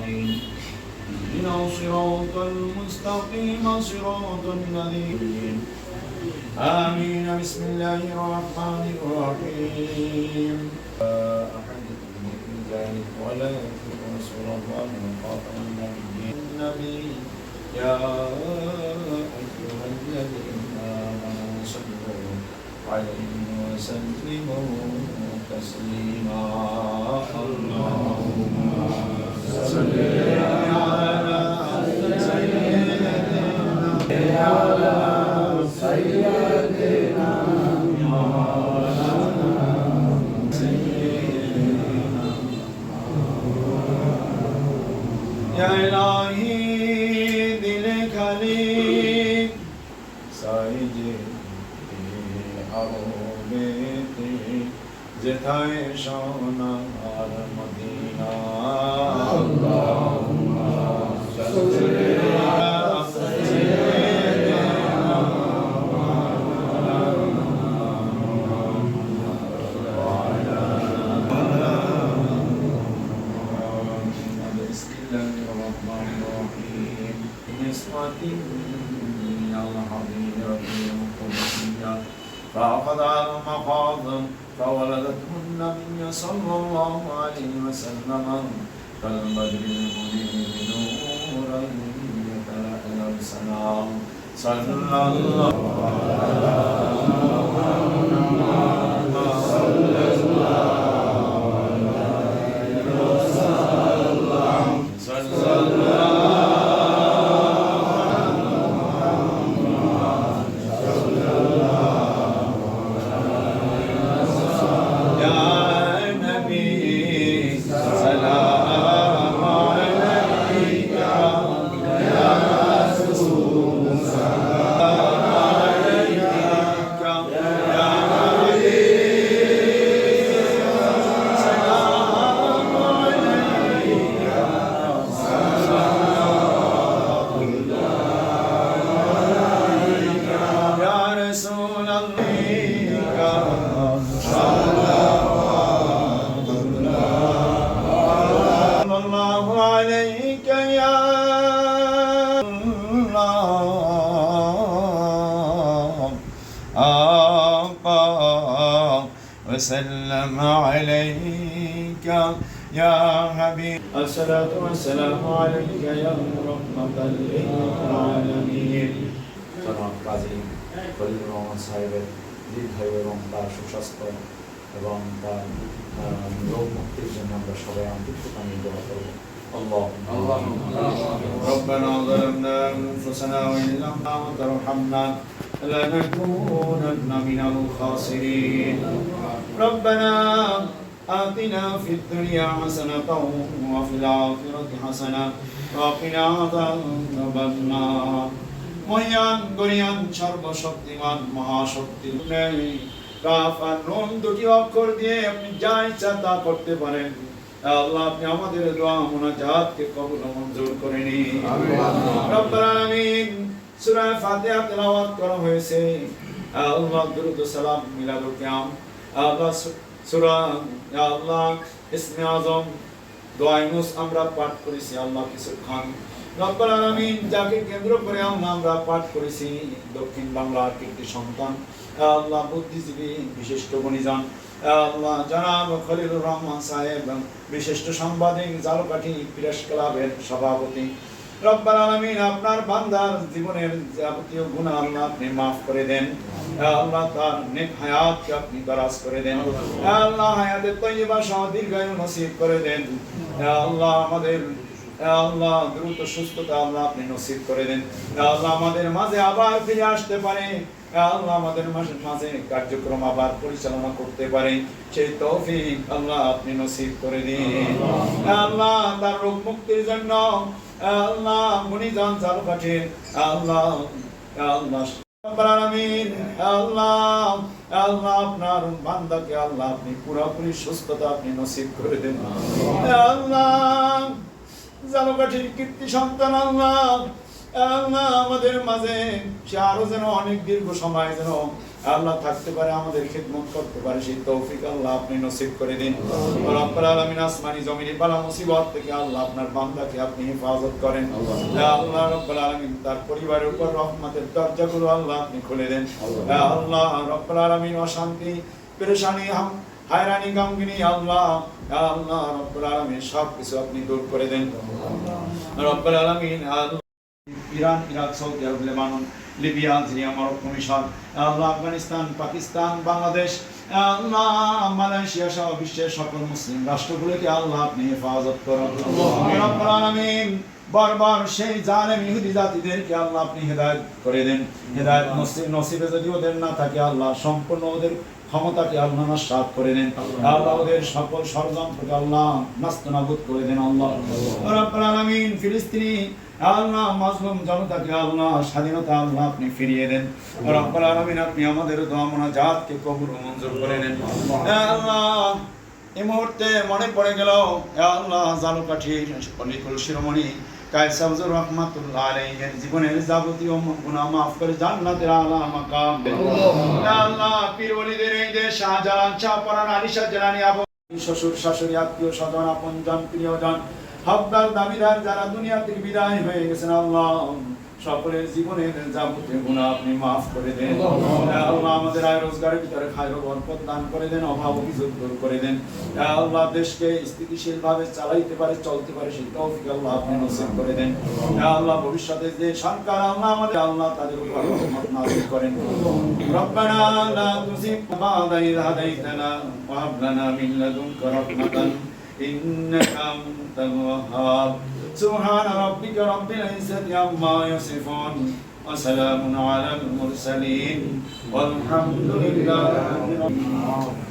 أجمعين اهدنا الصراط المستقيم صراط الذين آمين بسم الله الرحمن الرحيم أحد ذلك ولا يكون رسول الله وخاتم النبي يا أيها الذين آمنوا صلوا عليه وسلموا تسليما اللهم صل على سيدنا या इलाही दिल खाली साइजे आरोबेते जेठाए शाना आर मदीना अल्लाहुम्मा सल्ली अला सय्यिदिना فأخذ على المخاض فولدته النبي صلى الله عليه وسلم كالبدر المنير نورا يتلألأ سلام صلى الله على محمد صلى الله عليه وسلم صلى الله وسلم عليك يا حبيب الصلاة والسلام عليك يا رحمة للعالمين জনাব কাজী খলিলুর রহমান সাহেবের দীর্ঘায়ু এবং তার সুস্বাস্থ্য এবং তার রোগ মুক্তির জন্য আমরা সবাই আন্তরিকভাবে দোয়া করব اللهم ربنا ظلمنا أنفسنا وإن لم ترحمنا لنكونن من الخاسرين ربنا آتنا في الدنيا حسنة وفي الآخرة حسنة وقنا عذاب النار মহান গরিয়ান সর্বশক্তিমান মহাশক্তি কাফ আর নুন দুটি অক্ষর দিয়ে আপনি যা ইচ্ছা তা করতে পারেন আল্লাহ আপনি আমাদের দোয়া মুনাজাতকে কবুল ও মঞ্জুর করে নিন রব্বুল আলামিন সূরা ফাতিহা তেলাওয়াত করা হয়েছে আল্লাহ দুরূদ ও সালাম মিলাদুল কিয়াম আল্লাহ সূরা ইয়া আল্লাহ ইসমে আযম দোয়া ইউনুস আমরা পাঠ করেছি আল্লাহ কিছুক্ষণ রব্বুল আলামিন যাকে কেন্দ্র করে আমরা পাঠ করেছি দক্ষিণ বাংলার কৃতি সন্তান আল্লাহ বুদ্ধিজীবী বিশিষ্ট গুণীজন আল্লাহ জনাব খলিলুর রহমান সাহেব বিশিষ্ট সাংবাদিক জালকাঠি প্রেস ক্লাবের সভাপতি রব্বুল আলামিন আপনার বান্দার জীবনের যাবতীয় গুনাহ আল্লাহ আপনি maaf করে দেন আল্লাহ তার নেক হায়াতকে আপনি দরাজ করে দেন আল্লাহ হায়াতে তয়্যিবা সহ দীর্ঘায়ু নসিব করে দেন আল্লাহ আমাদের আল্লাহ দ্রুত সুস্থতা আল্লাহ আপনি নসিব করে দেন আল্লাহ আমাদের মাঝে আবার ফিরে আসতে পারে আল্লাহ আমাদের মাঝে কার্যক্রম আবার পরিচালনা করতে পারে সেই তৌফিক আল্লাহ আপনি নসিব করে দিন আল্লাহ তার রোগ মুক্তির জন্য আল্লাহ মুনিজান জালকাঠি আল্লাহ আল্লাহ রব্বুল আলামিন আল্লাহ আল্লাহ আপনার বান্দাকে আল্লাহ আপনি পুরোপুরি সুস্থতা আপনি নসিব করে দেন আল্লাহ জালকাঠির কীর্তি সন্তান আল্লাহ আল্লাহ আমাদের মাঝে সে আরো যেন অনেক দীর্ঘ সময় যেন আল্লাহ থাকতে পারে, আমাদের খিদমত করতে পারে, সেই তৌফিক আল্লাহ আপনি নসিব করে দিন। রব্বুল আলামিন আসমানি জমিনি বালা মুসিবত থেকে আল্লাহ আপনার বান্দাকে আপনি হেফাজত করেন। আল্লাহ রব্বুল আলামিন তার পরিবারের উপর রহমতের দরজাগুলো আল্লাহ আপনি খুলে দেন। আল্লাহ রব্বুল আলামিন অশান্তি, পেরেশানি, হায়রানি, গামগিনি আল্লাহ রব্বুল আলামিন সব কিছু আপনি দূর করে দেন। রব্বুল আলামিন ইরান, ইরাক, সৌদি আরব, লেবানন, লিবিয়া, আলজেরিয়া, মরক্কো, মিশর, আল্লাহ আফগানিস্তান, পাকিস্তান, বাংলাদেশ, আল্লাহ মালয়েশিয়া সহ বিশ্বের সকল মুসলিম রাষ্ট্রগুলোকে আল্লাহ আপনি হেফাজত করুন। রব্বুল আলামিন বারবার সেই জালেম ইহুদি জাতিদেরকে আল্লাহ আপনি হেদায়েত করে দেন। হেদায়েত নসিবে যদি ওদের না থাকে আল্লাহ সম্পূর্ণ ওদের ক্ষমতাকে আল্লাহ নস্যাৎ করে দেন। আল্লাহ ওদের সকল ষড়যন্ত্রকে আল্লাহ নাস্তানাবুদ করে দেন। আল্লাহ রব্বুল আলামিন ফিলিস্তিনি আল্লাহ মাজলুম জনতাকে আল্লাহ স্বাধীনতা আল্লাহ আপনি ফিরিয়ে দেন। রব্বুল আলামিন আপনি আমাদের দোয়া মুনাজাতকে কবুল ও মঞ্জুর করে নেন। আল্লাহ এই মুহূর্তে মনে পড়ে গেল আল্লাহ জালুকাঠির অলিকুল শিরোমণি কায়েস হুজুর রাহমাতুল্লাহ আলাইহির জীবনের যাবতীয় গুনাহ maaf করে জান্নাতের আলা মাকাম দেন। আল্লাহ পীর ওলিদের এই দেশ শাহজালাল, শাহপরান, আলিশা জালানি, আবু শ্বশুর শাশুড়ি, আত্মীয় স্বজন, আপনজন, প্রিয়জন, হকদার দাবিদার যারা দুনিয়া থেকে বিদায় হয়ে গেছেন আল্লাহ সকলের জীবনের যাবতীয় গুনাহ আপনি maaf করে দেন। আল্লাহ আমাদের আয় রোজগারের ভিতরে খায়র ও বরকত দান করে দেন, অভাব অভিযোগ দূর করে দেন। আল্লাহ দেশকে স্থিতিশীল ভাবে চালাইতে পারে, চলতে পারে সেই তৌফিক আল্লাহ আপনি নসিব করে দেন। আল্লাহ ভবিষ্যতে যে সরকার আল্লাহ আমাদের আল্লাহ তাদের উপর রহমত নাযিল করেন। রব্বানা লা তুযিগ বা'দা ইয হাদাইতানা ওয়া হাব লানা মিন লাদুনকা রাহমাতান ইন্নাকা আনতাল ওয়াহ্হাব। سبحان ربك رب العزة عما يصفون وسلام على المرسلين والحمد لله رب العالمين.